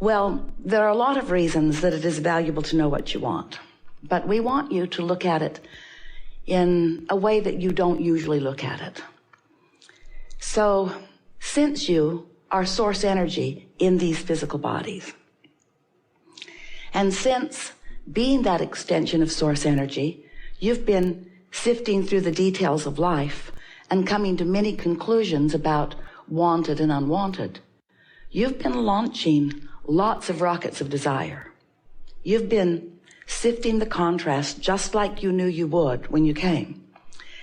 Well, there are a lot of reasons that it is valuable to know what you want, but we want you to look at it in a way that you don't usually look at it. So, since you are source energy in these physical bodies, and since being that extension of source energy, you've been sifting through the details of life and coming to many conclusions about wanted and unwanted, you've been launching lots of rockets of desire. You've been sifting the contrast just like you knew you would when you came.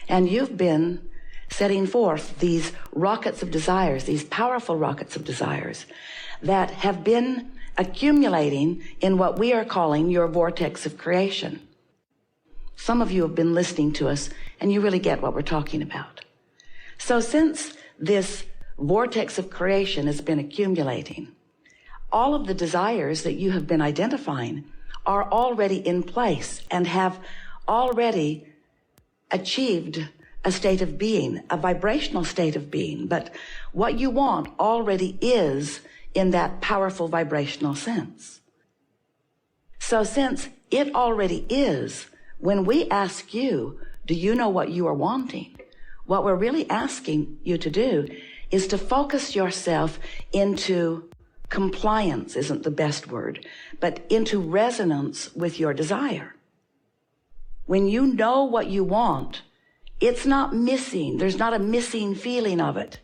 And you've been setting forth these rockets of desires, these powerful rockets of desires that have been accumulating in what we are calling your vortex of creation. Some of you have been listening to us and you really get what we're talking about. So since this vortex of creation has been accumulating, all of the desires that you have been identifying are already in place and have already achieved a state of being, a vibrational state of being. But what you want already is in that powerful vibrational sense. So since it already is, when we ask you, do you know what you are wanting? What we're really asking you to do is to focus yourself into compliance, isn't the best word, but into resonance with your desire. When you know what you want, it's not missing. There's not a missing feeling of it.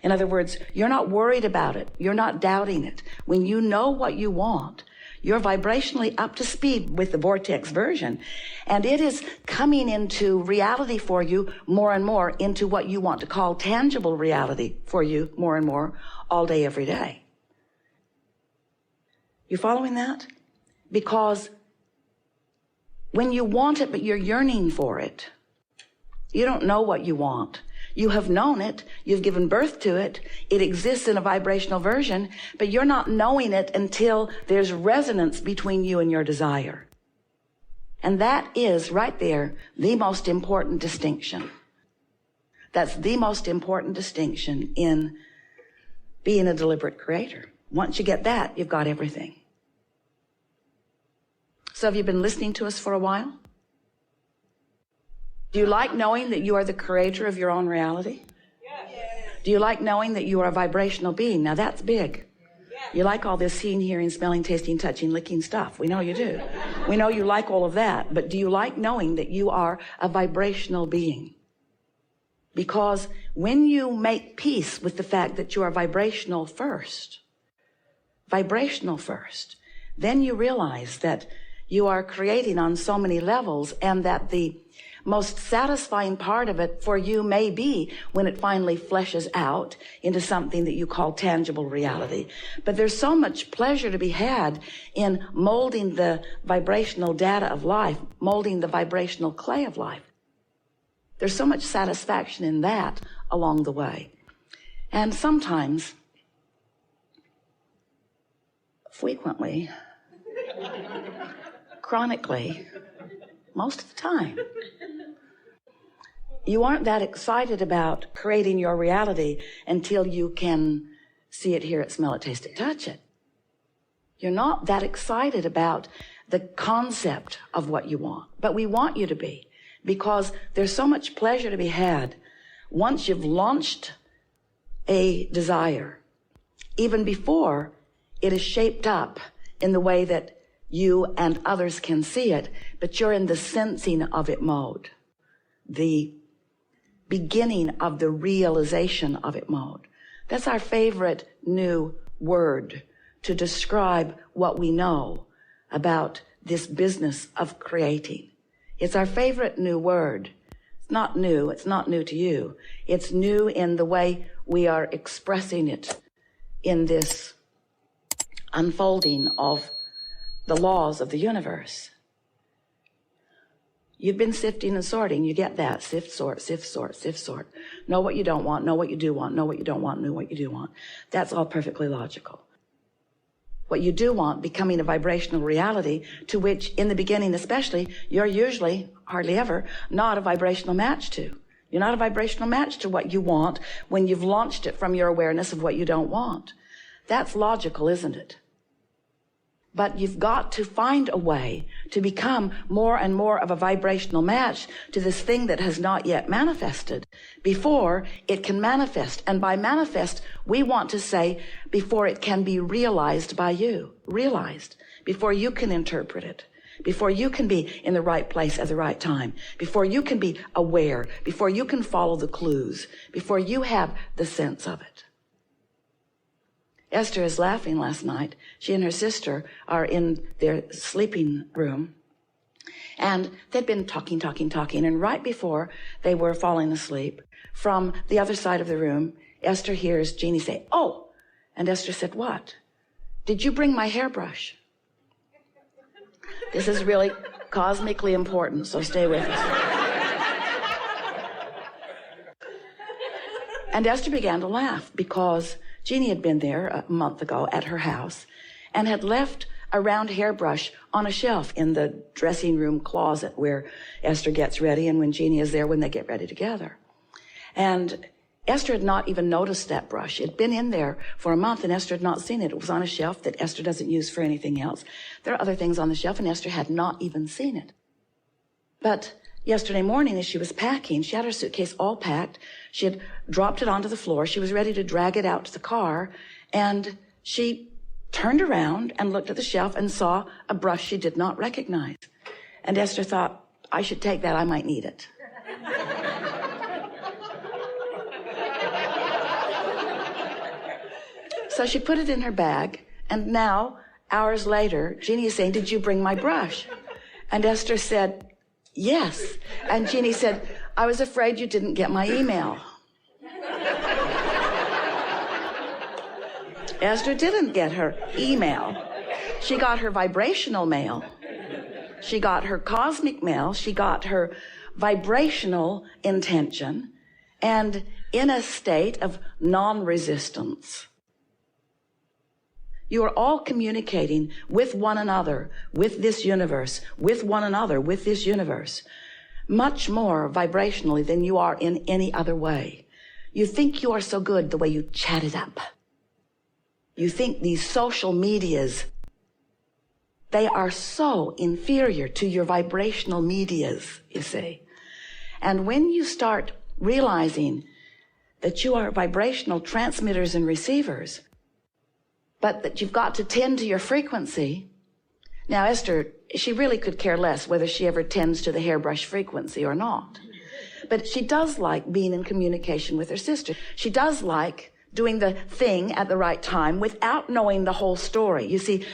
In other words, you're not worried about it. You're not doubting it. When you know what you want, you're vibrationally up to speed with the vortex version, and it is coming into reality for you more and more, into what you want to call tangible reality for you more and more, all day, every day. You following that? Because when you want it, but you're yearning for it, you don't know what you want. You have known it. You've given birth to it. It exists in a vibrational version, but you're not knowing it until there's resonance between you and your desire. And that is right there the most important distinction. That's the most important distinction in being a deliberate creator. Once you get that, you've got everything. So have you been listening to us for a while? Do you like knowing that you are the creator of your own reality? Yes. Do you like knowing that you are a vibrational being? Now that's big. Yes. You like all this seeing, hearing, smelling, tasting, touching, licking stuff. We know you do. We know you like all of that. But do you like knowing that you are a vibrational being? Because when you make peace with the fact that you are vibrational first, then you realize that you are creating on so many levels, and that the most satisfying part of it for you may be when it finally fleshes out into something that you call tangible reality. But there's so much pleasure to be had in molding the vibrational data of life, molding the vibrational clay of life. There's so much satisfaction in that along the way. And sometimes, frequently, chronically, most of the time, you aren't that excited about creating your reality until you can see it, hear it, smell it, taste it, touch it. You're not that excited about the concept of what you want, but we want you to be, because there's so much pleasure to be had once you've launched a desire, even before it is shaped up in the way that you and others can see it, but you're in the sensing of it mode, the beginning of the realization of it mode. That's our favorite new word to describe what we know about this business of creating. It's our favorite new word. It's not new to you. It's new in the way we are expressing it in this unfolding of the laws of the universe. You've been sifting and sorting. You get that. Sift, sort, sift, sort, sift, sort. Know what you don't want, know what you do want, know what you don't want, know what you do want. That's all perfectly logical. What you do want becoming a vibrational reality to which, in the beginning especially, you're usually, hardly ever, not a vibrational match to. You're not a vibrational match to what you want when you've launched it from your awareness of what you don't want. That's logical, isn't it? But you've got to find a way to become more and more of a vibrational match to this thing that has not yet manifested before it can manifest. And by manifest, we want to say before it can be realized by you, before you can interpret it, before you can be in the right place at the right time, before you can be aware, before you can follow the clues, before you have the sense of it. Esther is laughing last night. She and her sister are in their sleeping room, and they'd been talking, and right before they were falling asleep, from the other side of the room, Esther hears Jeannie say, "Oh," and Esther said, "What?" "Did you bring my hairbrush?" This is really cosmically important, so stay with us. And Esther began to laugh because Jeannie had been there a month ago at her house and had left a round hairbrush on a shelf in the dressing room closet where Esther gets ready and when Jeannie is there when they get ready together. And Esther had not even noticed that brush. It had been in there for a month and Esther had not seen it. It was on a shelf that Esther doesn't use for anything else. There are other things on the shelf and Esther had not even seen it. But yesterday morning, as she was packing, she had her suitcase all packed. She had dropped it onto the floor. She was ready to drag it out to the car. And she turned around and looked at the shelf and saw a brush she did not recognize. And Esther thought, I should take that. I might need it. So she put it in her bag. And now, hours later, Jeannie is saying, "Did you bring my brush?" And Esther said, "Yes." And Jeannie said, "I was afraid you didn't get my email." Esther didn't get her email. She got her vibrational mail. She got her cosmic mail. She got her vibrational intention. And in a state of non-resistance. You are all communicating with one another, with this universe, with one another, with this universe, much more vibrationally than you are in any other way. You think you are so good the way you chat it up. You think these social medias, they are so inferior to your vibrational medias, you see. And when you start realizing that you are vibrational transmitters and receivers, but that you've got to tend to your frequency. Now, Esther, she really could care less whether she ever tends to the hairbrush frequency or not. But she does like being in communication with her sister. She does like doing the thing at the right time without knowing the whole story. You see,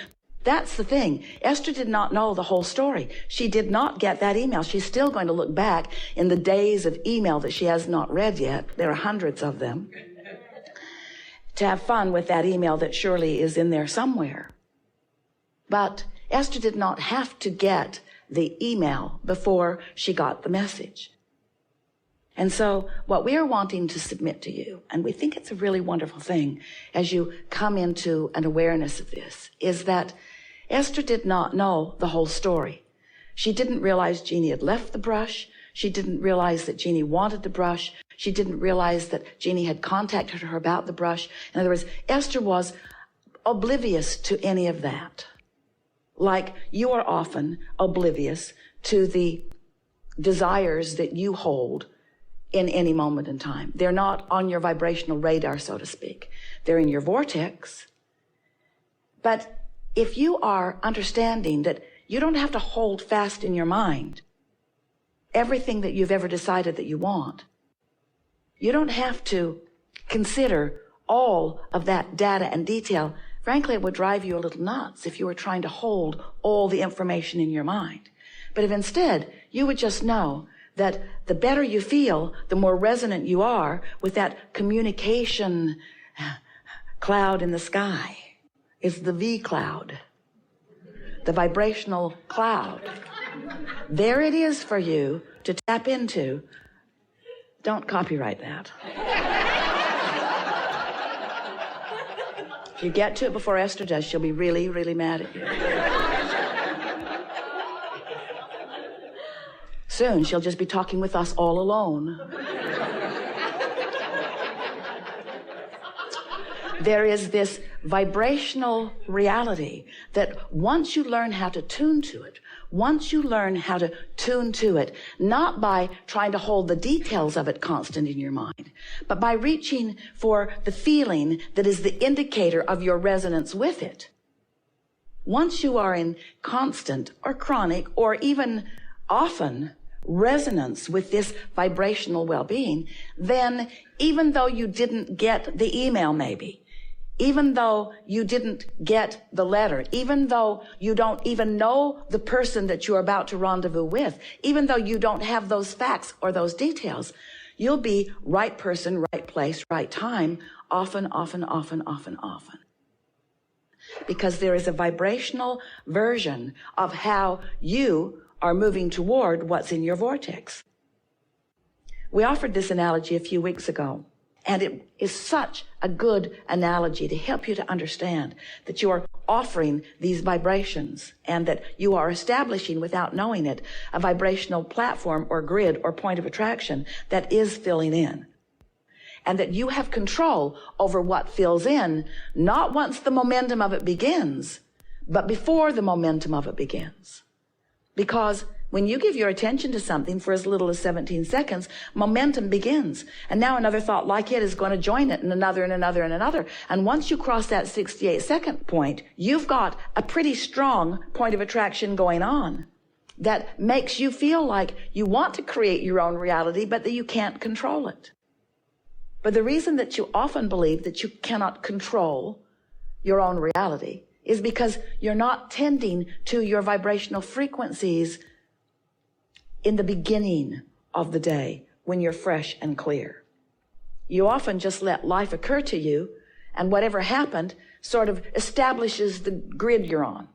that's the thing. Esther did not know the whole story. She did not get that email. She's still going to look back in the days of email that she has not read yet. There are hundreds of them. To have fun with that email that surely is in there somewhere. But Esther did not have to get the email before she got the message. And so what we are wanting to submit to you, and we think it's a really wonderful thing as you come into an awareness of this, is that Esther did not know the whole story. She didn't realize Jeannie had left the brush. She didn't realize that Jeannie wanted the brush. She didn't realize that Jeannie had contacted her about the brush. In other words, Esther was oblivious to any of that. Like you are often oblivious to the desires that you hold in any moment in time. They're not on your vibrational radar, so to speak. They're in your vortex. But if you are understanding that you don't have to hold fast in your mind everything that you've ever decided that you want, you don't have to consider all of that data and detail. Frankly, it would drive you a little nuts if you were trying to hold all the information in your mind. But if instead you would just know that the better you feel, the more resonant you are with that communication cloud in the sky. It's the V cloud, the vibrational cloud. There it is for you to tap into. Don't copyright that. If you get to it before Esther does, she'll be really, really mad at you. Soon, she'll just be talking with us all alone. There is this vibrational reality that once you learn how to tune to it, not by trying to hold the details of it constant in your mind, but by reaching for the feeling that is the indicator of your resonance with it. Once you are in constant or chronic or even often resonance with this vibrational well-being, then even though you didn't get the email maybe, even though you didn't get the letter, even though you don't even know the person that you're about to rendezvous with, even though you don't have those facts or those details, you'll be right person, right place, right time, often. Because there is a vibrational version of how you are moving toward what's in your vortex. We offered this analogy a few weeks ago. And it is such a good analogy to help you to understand that you are offering these vibrations and that you are establishing, without knowing it, a vibrational platform or grid or point of attraction that is filling in. And that you have control over what fills in, not once the momentum of it begins, but before the momentum of it begins. Because when you give your attention to something for as little as 17 seconds, momentum begins. And now another thought like it is going to join it, and another and another and another. And once you cross that 68-second point, you've got a pretty strong point of attraction going on that makes you feel like you want to create your own reality, but that you can't control it. But the reason that you often believe that you cannot control your own reality is because you're not tending to your vibrational frequencies in the beginning of the day when you're fresh and clear. You often just let life occur to you, and whatever happened sort of establishes the grid you're on.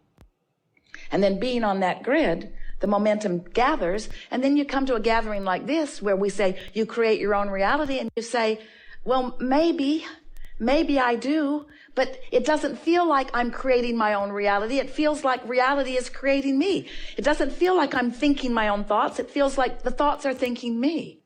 And then being on that grid, the momentum gathers, and then you come to a gathering like this where we say you create your own reality, and you say, well, maybe I do, but it doesn't feel like I'm creating my own reality. It feels like reality is creating me. It doesn't feel like I'm thinking my own thoughts. It feels like the thoughts are thinking me.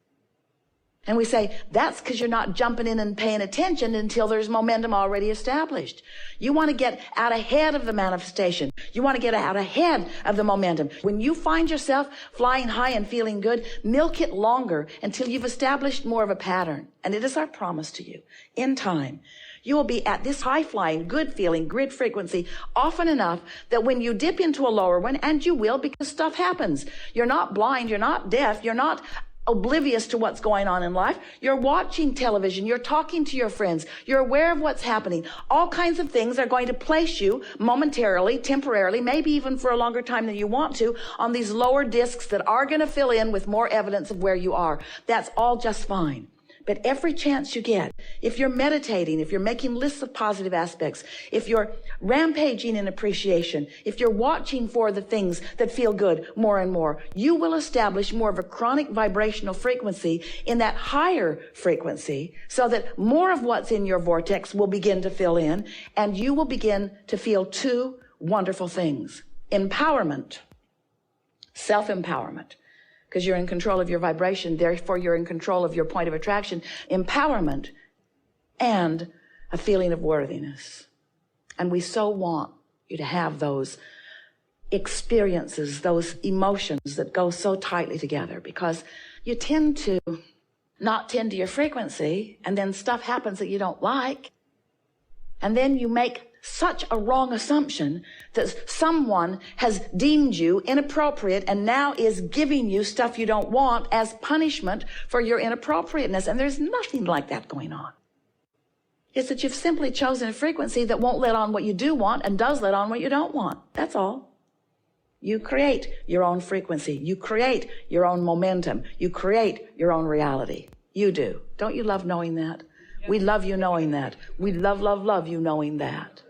And we say, that's because you're not jumping in and paying attention until there's momentum already established. You want to get out ahead of the manifestation. You want to get out ahead of the momentum. When you find yourself flying high and feeling good, milk it longer until you've established more of a pattern. And it is our promise to you, in time, you will be at this high-flying, good-feeling, grid frequency often enough that when you dip into a lower one, and you will because stuff happens, you're not blind, you're not deaf, you're not oblivious to what's going on in life. You're watching television, you're talking to your friends, you're aware of what's happening. All kinds of things are going to place you momentarily, temporarily, maybe even for a longer time than you want to, on these lower discs that are going to fill in with more evidence of where you are. That's all just fine. But every chance you get, if you're meditating, if you're making lists of positive aspects, if you're rampaging in appreciation, if you're watching for the things that feel good more and more, you will establish more of a chronic vibrational frequency in that higher frequency so that more of what's in your vortex will begin to fill in, and you will begin to feel two wonderful things: empowerment, self-empowerment, because you're in control of your vibration, therefore you're in control of your point of attraction, empowerment, and a feeling of worthiness. And we so want you to have those experiences, those emotions that go so tightly together, because you tend to not tend to your frequency, and then stuff happens that you don't like, and then you make such a wrong assumption that someone has deemed you inappropriate and now is giving you stuff you don't want as punishment for your inappropriateness. And there's nothing like that going on. It's that you've simply chosen a frequency that won't let on what you do want and does let on what you don't want. That's all. You create your own frequency. You create your own momentum. You create your own reality. You do. Don't you love knowing that? We love you knowing that. We love you knowing that.